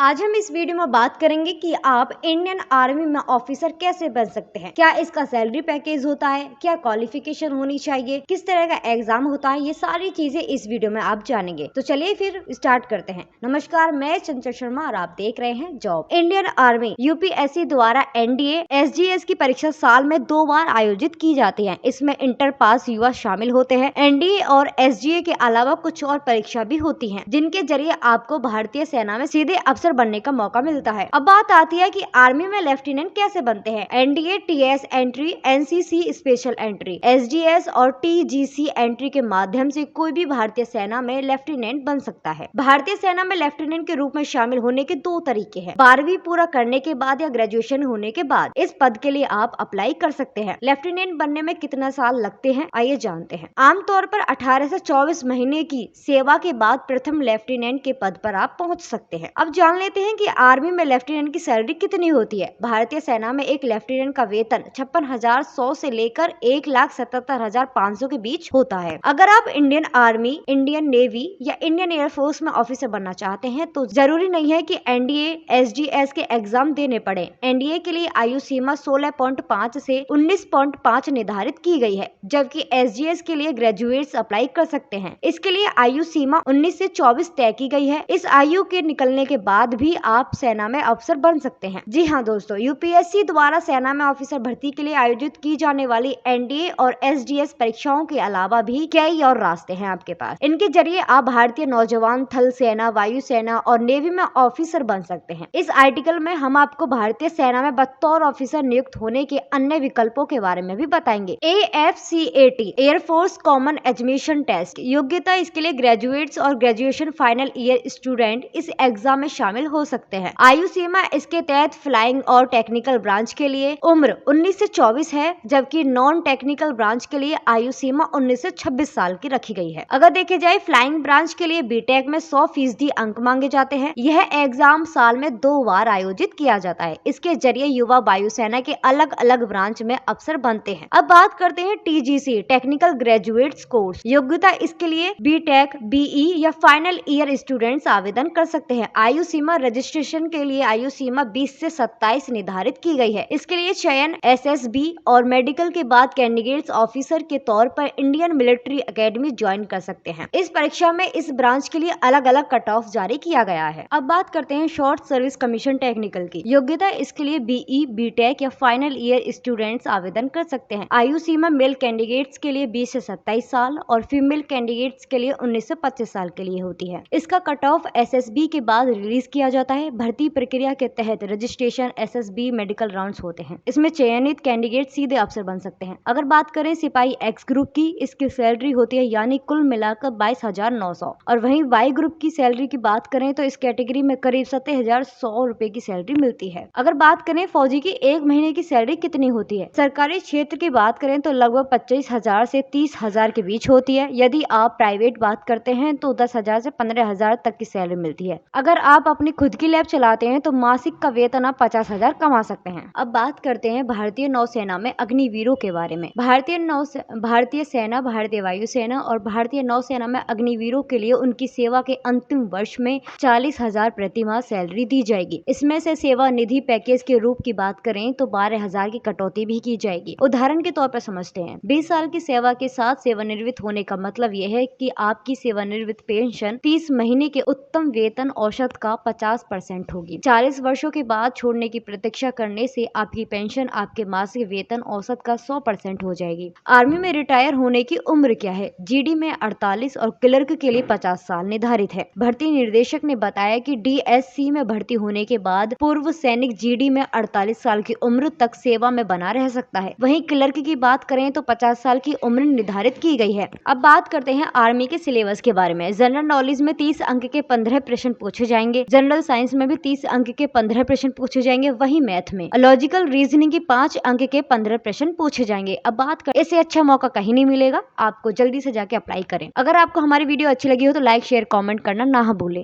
आज हम इस वीडियो में बात करेंगे कि आप इंडियन आर्मी में ऑफिसर कैसे बन सकते हैं, क्या इसका सैलरी पैकेज होता है, क्या क्वालिफिकेशन होनी चाहिए, किस तरह का एग्जाम होता है, ये सारी चीजें इस वीडियो में आप जानेंगे। तो चलिए फिर स्टार्ट करते हैं। नमस्कार, मैं चंचल शर्मा और आप देख रहे हैं जॉब। इंडियन आर्मी यूपीएससी द्वारा एनडीए एसजीएस की परीक्षा साल में 2 बार आयोजित की जाती है। इसमें इंटर पास युवा शामिल होते हैं। एनडीए और एसजीए के अलावा कुछ और परीक्षा भी होती है जिनके जरिए आपको भारतीय सेना में सीधे अफसर बनने का मौका मिलता है। अब बात आती है कि आर्मी में लेफ्टिनेंट कैसे बनते हैं। NDA TS entry, NCC special entry, SDS और टीजीसी एंट्री के माध्यम से कोई भी भारतीय सेना में लेफ्टिनेंट बन सकता है। भारतीय सेना में लेफ्टिनेंट के रूप में शामिल होने के 2 तरीके हैं, 12वीं पूरा करने के बाद या ग्रेजुएशन होने के बाद। इस पद के लिए आप अप्लाई कर सकते हैं। लेफ्टिनेंट बनने में कितना साल लगते हैं, आइए जानते हैं। आमतौर पर 18 से 24 महीने की सेवा के बाद प्रथम लेफ्टिनेंट के पद पर आप पहुंच सकते हैं। अब जान लेते हैं कि आर्मी में लेफ्टिनेंट की सैलरी कितनी होती है। भारतीय सेना में एक लेफ्टिनेंट का वेतन 56,100 से लेकर 1,77,500 के बीच होता है। अगर आप इंडियन आर्मी, इंडियन नेवी या इंडियन एयरफोर्स में ऑफिसर बनना चाहते हैं तो जरूरी नहीं है कि एनडीए एसडीएस के एग्जाम देने पड़े। एनडीए के लिए आयु सीमा 16.5 से 19.5 निर्धारित की गई है, जबकि एसडीएस के लिए ग्रेजुएट्स अप्लाई कर सकते हैं। इसके लिए आयु सीमा 19 से 24 तय की गई है। इस आयु के निकलने के बाद भी आप सेना में अफसर बन सकते हैं। जी हाँ दोस्तों, यूपीएससी द्वारा सेना में ऑफिसर भर्ती के लिए आयोजित की जाने वाली एनडीए और एसडीएस परीक्षाओं के अलावा भी कई और रास्ते हैं आपके पास। इनके जरिए आप भारतीय नौजवान थल सेना, वायु सेना और नेवी में ऑफिसर बन सकते हैं। इस आर्टिकल में हम आपको भारतीय सेना में बतौर ऑफिसर नियुक्त होने के अन्य विकल्पों के बारे में भी बताएंगे। AFCAT air force common admission test योग्यता, इसके लिए ग्रेजुएट्स और ग्रेजुएशन फाइनल ईयर स्टूडेंट इस एग्जाम में शामिल हो सकते हैं। आयु सीमा इसके तहत फ्लाइंग और टेक्निकल ब्रांच के लिए उम्र 19 से 24 है, जबकि नॉन टेक्निकल ब्रांच के लिए आयु सीमा 19 से 26 साल की रखी गई है। अगर देखे जाए फ्लाइंग ब्रांच के लिए बीटेक में 100% अंक मांगे जाते हैं। यह एग्जाम साल में 2 बार आयोजित किया जाता है। इसके जरिए युवा वायुसेना के अलग अलग ब्रांच में अफसर बनते हैं। अब बात करते हैं टीजीसी टेक्निकल ग्रेजुएट्स कोर्स योग्यता, इसके लिए बीटेक, बीई या फाइनल ईयर स्टूडेंट्स आवेदन कर सकते हैं। आयु सीमा रजिस्ट्रेशन के लिए आयु सीमा 20 से 27 निर्धारित की गई है। इसके लिए चयन एसएसबी और मेडिकल के बाद कैंडिडेट्स ऑफिसर के तौर पर इंडियन मिलिट्री एकेडमी ज्वाइन कर सकते हैं। इस परीक्षा में इस ब्रांच के लिए अलग अलग कट ऑफ जारी किया गया है। अब बात करते हैं शॉर्ट सर्विस कमीशन टेक्निकल की योग्यता, इसके लिए बीई, बीटेक या फाइनल ईयर स्टूडेंट्स आवेदन कर सकते हैं। आयु सीमा मेल कैंडिडेट्स के लिए 20 से 27 साल और फीमेल कैंडिडेट्स के लिए 19 से 25 साल के लिए होती है। इसका कट ऑफ एसएसबी के बाद रिलीज किया जाता है। भर्ती प्रक्रिया के तहत रजिस्ट्रेशन, एसएसबी, मेडिकल राउंड्स होते हैं। इसमें चयनित कैंडिडेट सीधे अफसर बन सकते हैं। अगर बात करें सिपाही एक्स ग्रुप की, इसकी सैलरी होती है यानी कुल मिलाकर 22,900। और वहीं वाई ग्रुप की सैलरी की बात करें तो इस कैटेगरी में करीब 27,100 रुपए की सैलरी मिलती है। अगर बात करें फौजी की 1 महीने की सैलरी कितनी होती है, सरकारी क्षेत्र की बात करें तो लगभग 25,000 से 30,000 के बीच होती है। यदि आप प्राइवेट बात करते हैं तो 10,000 से 15,000 तक की सैलरी मिलती है। अगर आप अपनी खुद की लैब चलाते हैं तो मासिक का वेतन आप 50,000 कमा सकते हैं। अब बात करते हैं भारतीय नौसेना में अग्निवीरों के बारे में। भारतीय सेना, भारतीय वायुसेना और भारतीय नौसेना में अग्निवीरों के लिए उनकी सेवा के अंतिम वर्ष में 40,000 प्रति माह सैलरी दी जाएगी। इसमें से सेवा निधि पैकेज के रूप की बात करें तो 12,000 की कटौती भी की जाएगी। उदाहरण के तौर पर समझते हैं, 20 साल की सेवा के साथ सेवानिवृत्त होने का मतलब यह है कि आपकी सेवानिवृत्त पेंशन 30 महीने के उत्तम वेतन औसत का 50% होगी। 40 वर्षों के बाद छोड़ने की प्रतीक्षा करने से आपकी पेंशन आपके मासिक वेतन औसत का 100% हो जाएगी। आर्मी में रिटायर होने की उम्र क्या है? जीडी में 48 और क्लर्क के लिए 50 साल निर्धारित है। भर्ती निर्देशक ने बताया कि डीएससी में भर्ती होने के बाद पूर्व सैनिक जीडी में 48 साल की उम्र तक सेवा में बना रह सकता है। वहीं क्लर्क की बात करें तो 50 साल की उम्र निर्धारित की गई है। अब बात करते हैं आर्मी के सिलेबस के बारे में। जनरल नॉलेज में 30 अंक के 15 प्रश्न पूछे जाएंगे। जनरल साइंस में भी 30 अंक के 15 प्रश्न पूछे जाएंगे। वहीं मैथ में लॉजिकल रीजनिंग की 5 अंक के 15 प्रश्न पूछे जाएंगे। अब बात कर, इससे अच्छा मौका कहीं नहीं मिलेगा, आपको जल्दी से जाके अप्लाई करें। अगर आपको हमारी वीडियो अच्छी लगी हो तो लाइक, शेयर, कमेंट करना ना भूलें।